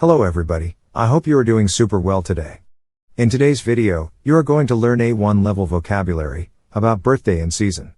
Hello everybody, I hope you are doing super well today. In today's video, you are going to learn A1 level vocabulary about birthday and season.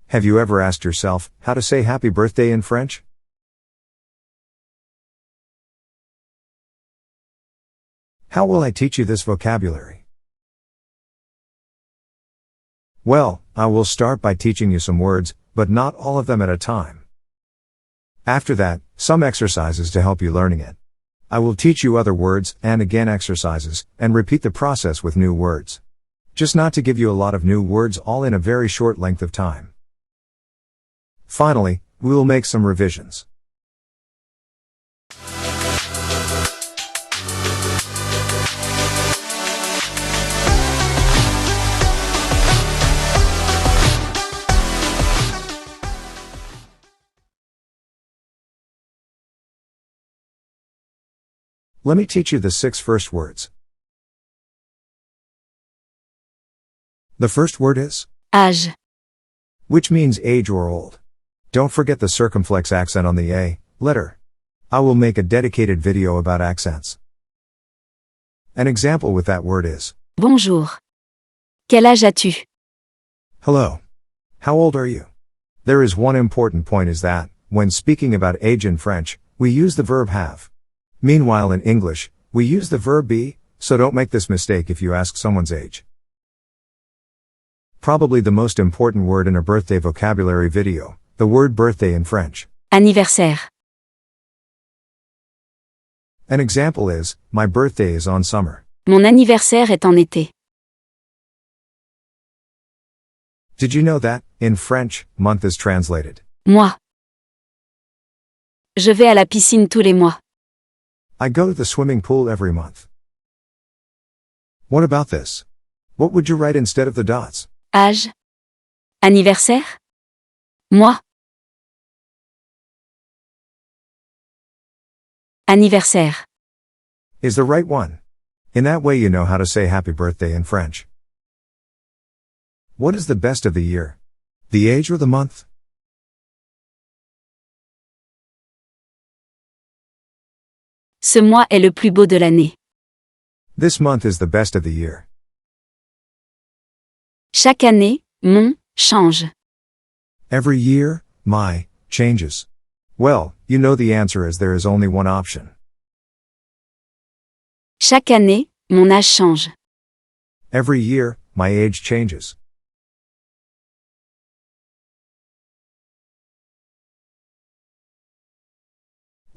Have you ever asked yourself how to say happy birthday in French? How will I teach you this vocabulary? Well, I will start by teaching you some words, but not all of them at a time. After that, some exercises to help you learning it. I will teach you other words, and again exercises, and repeat the process with new words. Just not to give you a lot of new words all in a very short length of time. Finally, we will make some revisions. Let me teach you the 6 first words. The first word is Âge. which means age or old. Don't forget the circumflex accent on the A letter. I will make a dedicated video about accents. An example with that word is Bonjour. Quel âge as-tu? hello. How old are you? There is one important point is that, when speaking about age in French, we use the verb have. Meanwhile in English, we use the verb be, so don't make this mistake if you ask someone's age. Probably the most important word in a birthday vocabulary video, the word birthday in French. Anniversaire. An example is, my birthday is on summer. Mon anniversaire est en été. Did you know that, in French, month is translated? Mois. Je vais à la piscine tous les mois. I go to the swimming pool every month. What about this? What would you write instead of the dots? Âge. Anniversaire. Mois. Anniversaire. Is the right one. In that way you know how to say happy birthday in French. What is the best of the year? The age or the month? Ce mois est le plus beau de l'année. This month is the best of the year. Chaque année, mon change. Every year, my changes. Well, you know the answer as there is only one option. Chaque année, mon âge change. Every year, my age changes.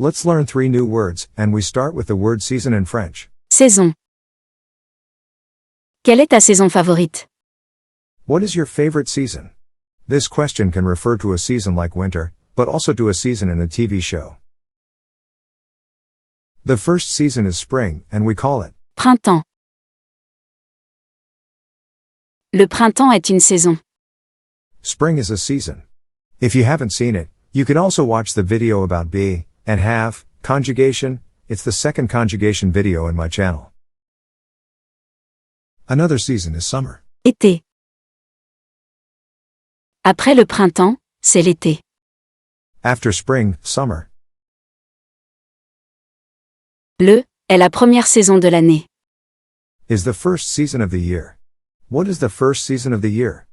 Let's learn 3 new words, and we start with the word season in French. Saison. Quelle est ta saison favorite? What is your favorite season? This question can refer to a season like winter, but also to a season in a TV show. The first season is spring, and we call it Printemps. Le printemps est une saison. spring is a season. If you haven't seen it, you can also watch the video about be and have conjugation. It's the second conjugation video in my channel. Another season is summer. Été. Après le printemps, c'est l'été. After spring, summer. Le est la première saison de l'année. Is the first season of the year. What is the first season of the year?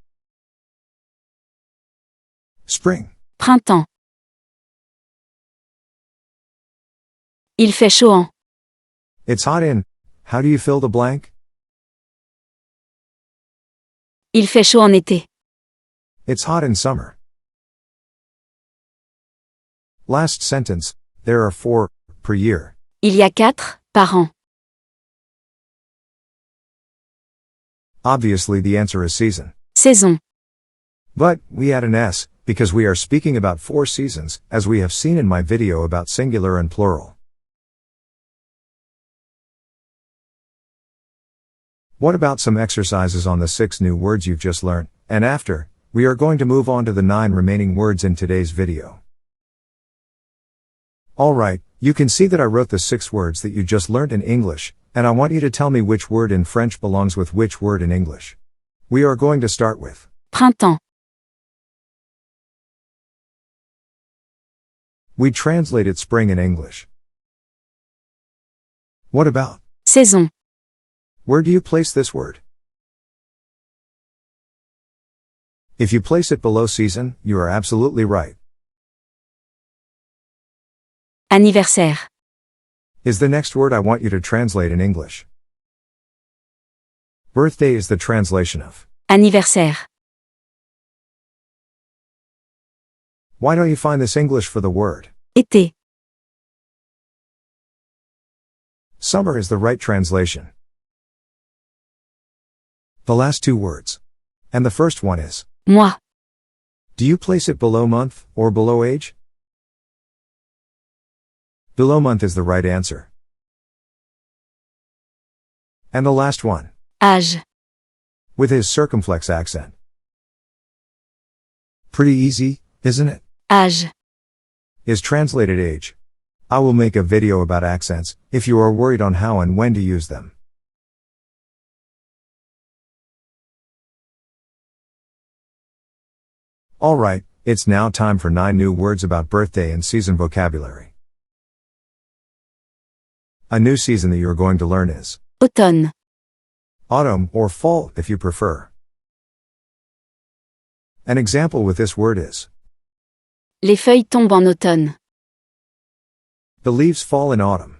Spring. Printemps. Il fait chaud en. It's hot in. How do you fill the blank? Il fait chaud en été. It's hot in summer. Last sentence. There are 4 per year. Il y a 4 par an. Obviously the answer is season. Saison. But, we add an S, because we are speaking about 4 seasons, as we have seen in my video about singular and plural. What about some exercises on the 6 new words you've just learned, and after, we are going to move on to the 9 remaining words in today's video. Alright, you can see that I wrote the 6 words that you just learned in English, and I want you to tell me which word in French belongs with which word in English. We are going to start with Printemps. We translated spring in English. What about? Saison. Where do you place this word? If you place it below season, you are absolutely right. Anniversaire. Is the next word I want you to translate in English. Birthday is the translation of. Anniversaire. Why don't you find this English for the word? Été. Summer is the right translation. The last two words. And the first one is. Mois. Do you place it below month, or below age? Below month is the right answer. And the last one. Âge. With his circumflex accent. Pretty easy, isn't it? Âge. Is translated age. I will make a video about accents, if you are worried on how and when to use them. Alright, it's now time for 9 new words about birthday and season vocabulary. A new season that you are going to learn is Automne. autumn, or fall, if you prefer. An example with this word is Les feuilles tombent en automne. the leaves fall in autumn.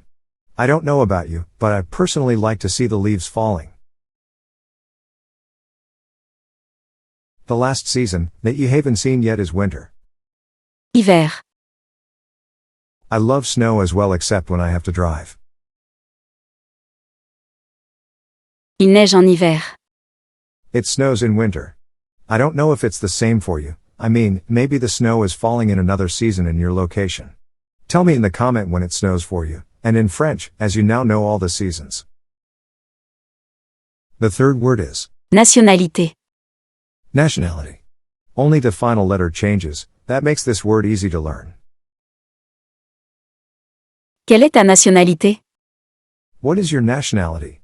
I don't know about you, but I personally like to see the leaves falling. The last season that you haven't seen yet is winter. Hiver. I love snow as well, except when I have to drive. Il neige en hiver. It snows in winter. I don't know if it's the same for you. I mean, maybe the snow is falling in another season in your location. Tell me in the comment when it snows for you, and in French, as you now know all the seasons. The third word is Nationalité. nationality. Only the final letter changes, that makes this word easy to learn. Quelle est ta nationalité? What is your nationality?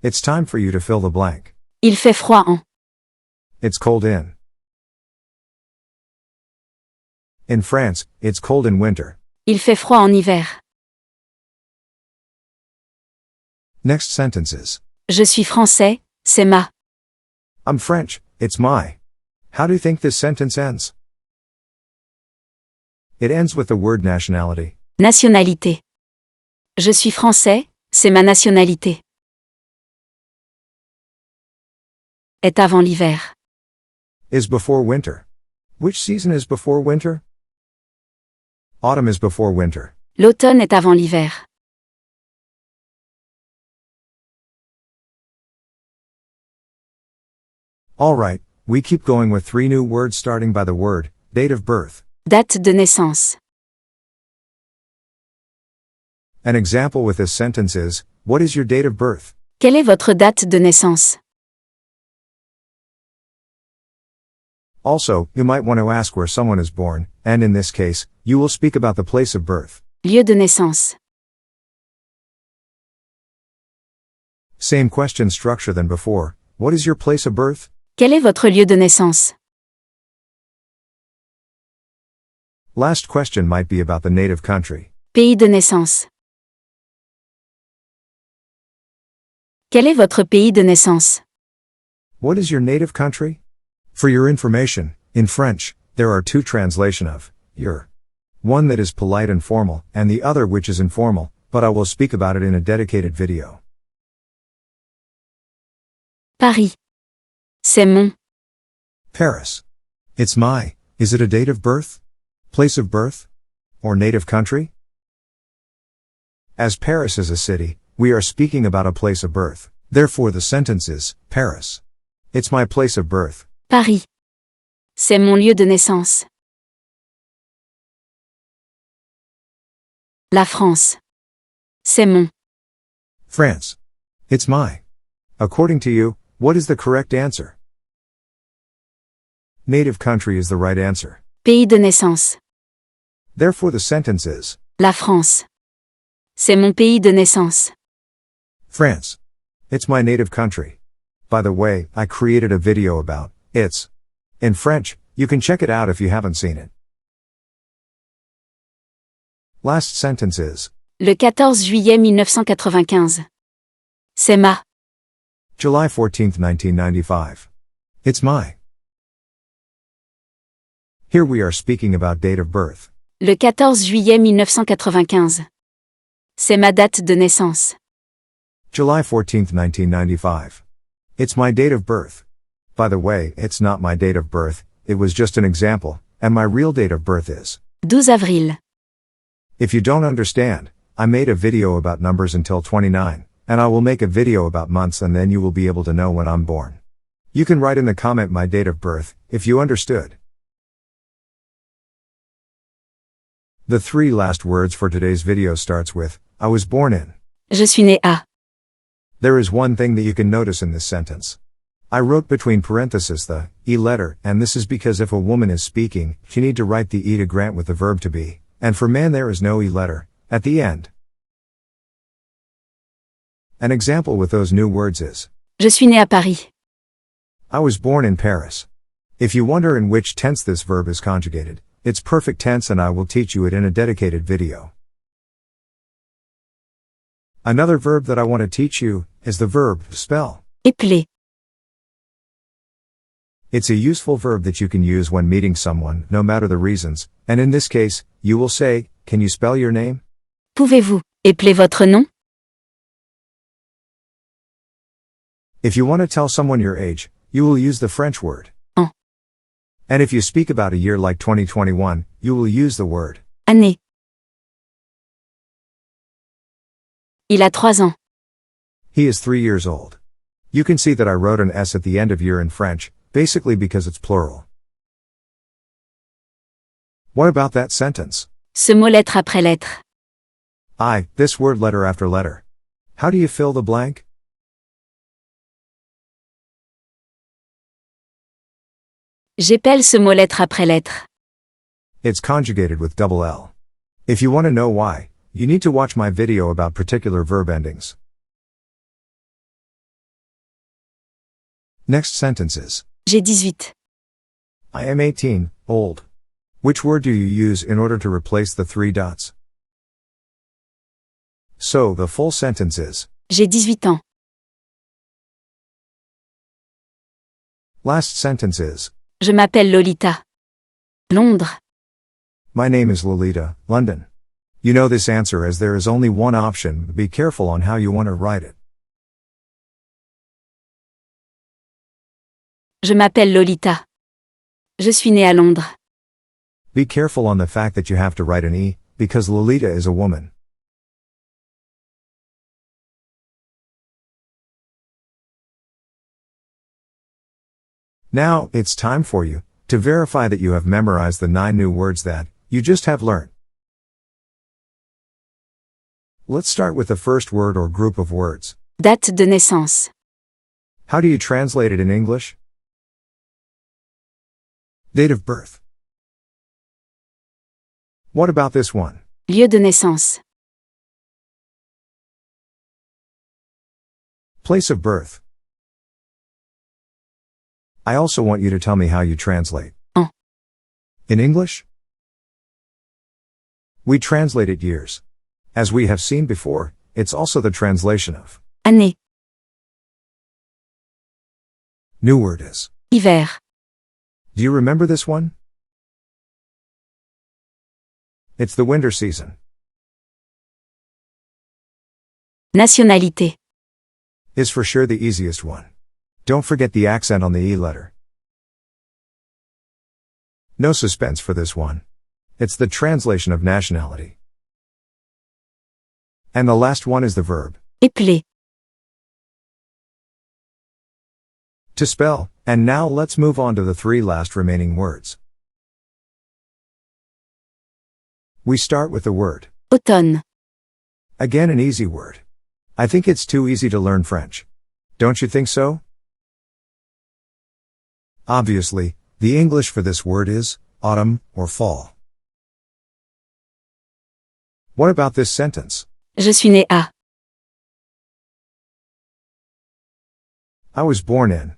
It's time for you to fill the blank. Il fait froid en. It's cold in. In France, it's cold in winter. Il fait froid en hiver. Next sentence is Je suis français, c'est ma. I'm French, it's my. How do you think this sentence ends? It ends with the word nationality. Nationalité. Je suis français, c'est ma nationalité. Est avant l'hiver. Is before winter. Which season is before winter? Autumn is before winter. L'automne est avant l'hiver. Alright, we keep going with 3 new words starting by the word, date of birth. Date de naissance. An example with this sentence is, what is your date of birth? Quelle est votre date de naissance? Also, you might want to ask where someone is born, and in this case, you will speak about the place of birth. Lieu de naissance. Same question structure than before. What is your place of birth? Quel est votre lieu de naissance? Last question might be about the native country. Pays de naissance. Quel est votre pays de naissance? What is your native country? For your information, in French, there are 2 translations of your. One that is polite and formal, and the other which is informal, but I will speak about it in a dedicated video. Paris. C'est mon. Paris. It's my. Is it a date of birth? Place of birth? Or native country? As Paris is a city, we are speaking about a place of birth. Therefore the sentence is, Paris. It's my place of birth. Paris. C'est mon lieu de naissance. La France. C'est mon. France. It's my. According to you, what is the correct answer? Native country is the right answer. Pays de naissance. Therefore the sentence is, La France. C'est mon pays de naissance. France. It's my native country. By the way, I created a video about it's in French. You can check it out if you haven't seen it. Last sentence is, Le 14 juillet 1995. C'est ma. July 14th, 1995. It's my. Here we are speaking about date of birth. Le 14 juillet 1995. C'est ma date de naissance. July 14th, 1995. It's my date of birth. By the way, it's not my date of birth, it was just an example, and my real date of birth is 12 avril. If you don't understand, I made a video about numbers until 29, and I will make a video about months and then you will be able to know when I'm born. You can write in the comment my date of birth, if you understood. The three last words for today's video starts with, I was born in. Je suis né à. There is one thing that you can notice in this sentence. I wrote between parentheses the E letter, and this is because if a woman is speaking, she need to write the E to grant with the verb to be, and for man there is no E letter at the end. An example with those new words is, Je suis né à Paris. I was born in Paris. If you wonder in which tense this verb is conjugated, it's perfect tense and I will teach you it in a dedicated video. Another verb that I want to teach you is the verb spell. Épeler. It's a useful verb that you can use when meeting someone, no matter the reasons, and in this case, you will say, can you spell your name? Pouvez-vous épeler votre nom? If you want to tell someone your age, you will use the French word. An. And if you speak about a year like 2021, you will use the word. Année. Il a 3 ans. He is 3 years old. You can see that I wrote an S at the end of year in French, basically because it's plural. What about that sentence? Ce mot lettre après lettre. This word letter after letter. How do you fill the blank? J'épelle ce mot lettre après lettre. It's conjugated with double L. If you want to know why, you need to watch my video about particular verb endings. Next sentence is, J'ai 18. I am 18, old. Which word do you use in order to replace the 3 dots? So, the full sentence is, J'ai 18 ans. Last sentence is, Je m'appelle Lolita. Londres. My name is Lolita, London. You know this answer as there is only one option, but be careful on how you want to write it. Je m'appelle Lolita. Je suis née à Londres. Be careful on the fact that you have to write an E, because Lolita is a woman. Now, it's time for you to verify that you have memorized the 9 new words that you just have learned. Let's start with the first word or group of words. Date de naissance. How do you translate it in English? Date of birth. What about this one? Lieu de naissance. Place of birth. I also want you to tell me how you translate. En. In English? We translate it years. As we have seen before, it's also the translation of Année. new word is. Hiver. Do you remember this one? It's the winter season. Nationalité. Is for sure the easiest one. Don't forget the accent on the E letter. No suspense for this one. It's the translation of nationality. And the last one is the verb. Épeler. To spell, and now let's move on to the 3 last remaining words. We start with the word. Automne. Again an easy word. I think it's too easy to learn French. Don't you think so? Obviously, the English for this word is autumn or fall. What about this sentence? Je suis né à. I was born in.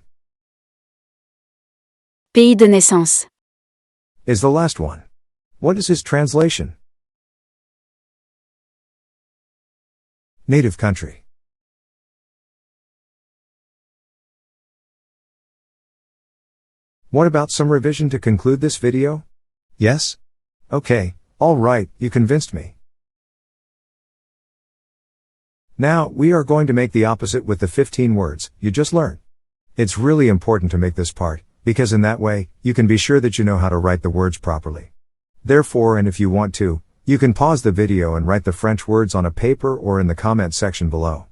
Pays de naissance. Is the last one. What is his translation? Native country. What about some revision to conclude this video? Yes? Okay, alright, you convinced me. Now, we are going to make the opposite with the 15 words you just learned. It's really important to make this part, because in that way, you can be sure that you know how to write the words properly. Therefore, and if you want to, you can pause the video and write the French words on a paper or in the comment section below.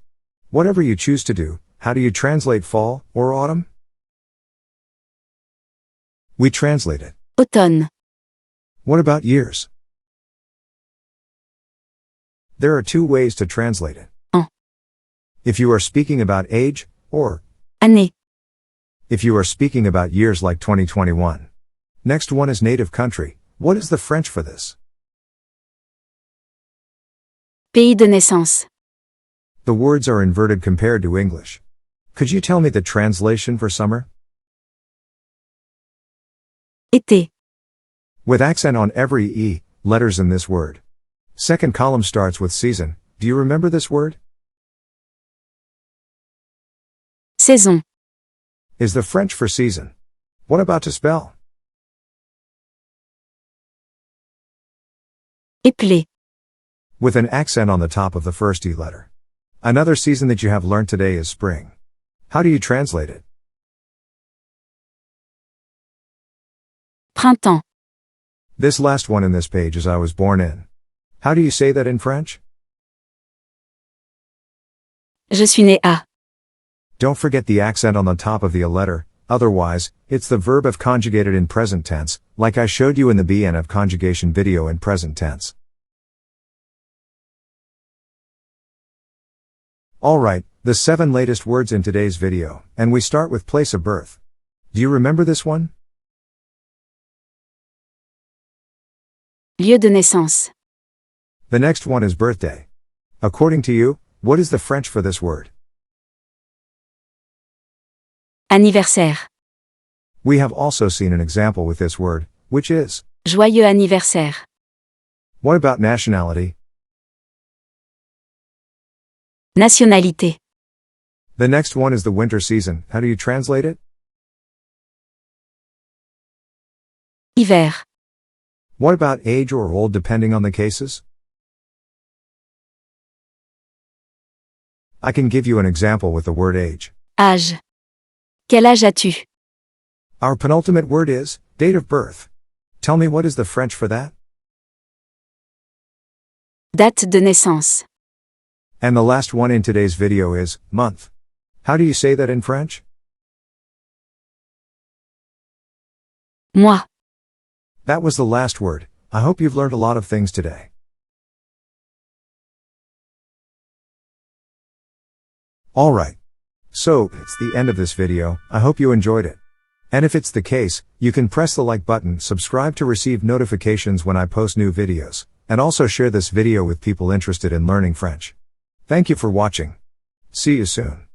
Whatever you choose to do, how do you translate fall or autumn? We translate it. Automne. What about years? There are two ways to translate it. En. If you are speaking about age, or Année. if you are speaking about years like 2021. Next one is native country. What is the French for this? Pays de naissance. The words are inverted compared to English. Could you tell me the translation for summer? Été. With accent on every E, letters in this word. Second column starts with season. Do you remember this word? Saison. Is the French for season. What about to spell? Épeler. With an accent on the top of the first E letter. Another season that you have learned today is spring. How do you translate it? Printemps. This last one in this page is I was born in. How do you say that in French? Je suis né à. Don't forget the accent on the top of the A letter, otherwise, it's the verb if conjugated in present tense, like I showed you in the BNF conjugation video in present tense. Alright, the 7 latest words in today's video, and we start with place of birth. Do you remember this one? Lieu de naissance. The next one is birthday. According to you, what is the French for this word? Anniversaire. We have also seen an example with this word, which is Joyeux anniversaire. what about nationality? Nationalité. The next one is the winter season. How do you translate it? Hiver. What about age or old depending on the cases? I can give you an example with the word age. Âge. Quel âge as-tu? Our penultimate word is date of birth. Tell me what is the French for that? Date de naissance. And the last one in today's video is month. How do you say that in French? Mois. That was the last word. I hope you've learned a lot of things today. Alright. So, it's the end of this video. I hope you enjoyed it. And if it's the case, you can press the like button, subscribe to receive notifications when I post new videos, and also share this video with people interested in learning French. Thank you for watching. See you soon.